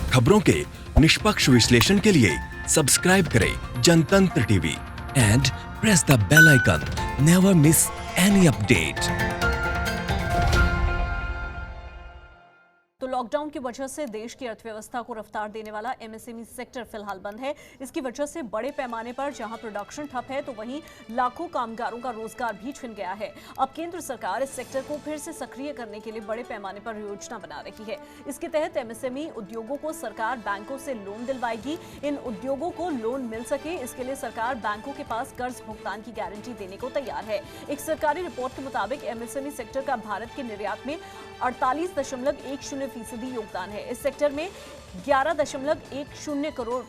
खबरों के निष्पक्ष विश्लेषण के लिए सब्सक्राइब करें Janatantra TV and press the bell icon. Never miss any update. तो लॉकडाउन की वजह से देश की अर्थव्यवस्था को रफ्तार देने वाला एमएसएमई सेक्टर फिलहाल बंद है। इसकी वजह से बड़े पैमाने पर जहां प्रोडक्शन ठप है तो वहीं लाखों कामगारों का रोजगार भी छिन गया है। अब केंद्र सरकार इस सेक्टर को फिर से सक्रिय करने के लिए बड़े पैमाने पर योजना बना रही है। इसके तहत एमएसएमई उद्योगों को सरकार बैंकों से लोन दिलवाएगी। इन उद्योगों को लोन मिल सके इसके लिए सरकार बैंकों के पास कर्ज भुगतान की गारंटी देने को तैयार है। एक सरकारी रिपोर्ट के मुताबिक एमएसएमई सेक्टर का भारत के निर्यात में 48.10% योगदान है। इस सेक्टर में 11.10 करोड़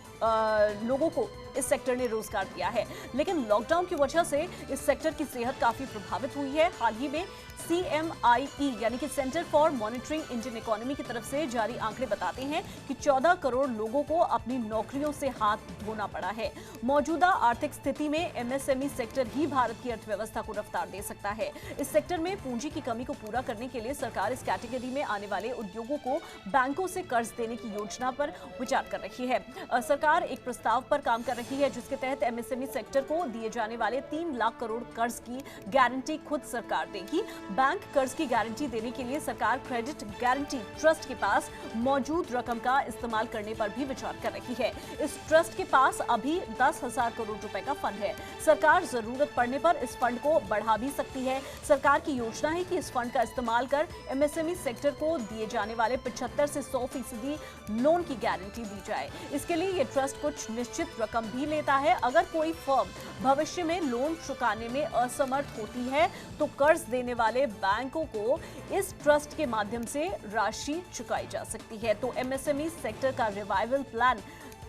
लोगों को इस सेक्टर ने रोजगार दिया है। लेकिन लॉकडाउन की वजह से इस सेक्टर की सेहत काफी प्रभावित हुई है। हाल ही में CMIE यानी कि centre for monitoring Indian economy की तरफ से जारी आंकड़े बताते हैं कि 14 करोड़ लोगों को अपनी नौकरियों से हाथ धोना पड़ा है। मौजूदा आर्थिक स्थिति में एमएसएमई सेक्टर ही भारत की अर्थव्यवस्था को रफ्तार दे सकता है। इस सेक्टर में पूंजी की कमी को पूरा करने के लिए सरकार इस कैटेगरी में आने वाले उद्योगों को बैंकों से कर्ज देने की योजना पर विचार कर रही है। सरकार एक प्रस्ताव पर काम कर रही है जिसके तहत एमएसएमई सेक्टर को दिए जाने वाले 3 लाख करोड़ कर्ज की गारंटी खुद सरकार देगी। बैंक कर्ज की गारंटी देने के लिए सरकार क्रेडिट गारंटी ट्रस्ट के पास मौजूद रकम का इस्तेमाल करने पर भी विचार कर रही है। इस ट्रस्ट के पास अभी 10,000 करोड़ रुपए का फंड है। सरकार जरूरत पड़ने पर इस फंड को बढ़ा भी सकती है। सरकार की योजना है कि इस फंड का इस्तेमाल कर एमएसएमई सेक्टर को दिए जाने वाले 75 से 100% लोन की गारंटी दी जाए। इसके लिए ये ट्रस्ट कुछ निश्चित रकम भी लेता है। अगर कोई फर्म भविष्य में लोन चुकाने में असमर्थ होती है तो कर्ज देने वाले बैंकों को इस ट्रस्ट के माध्यम से राशि चुकाई जा सकती है। तो एमएसएमई सेक्टर का रिवाइवल प्लान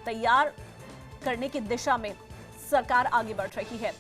तैयार करने की दिशा में सरकार आगे बढ़ रही है।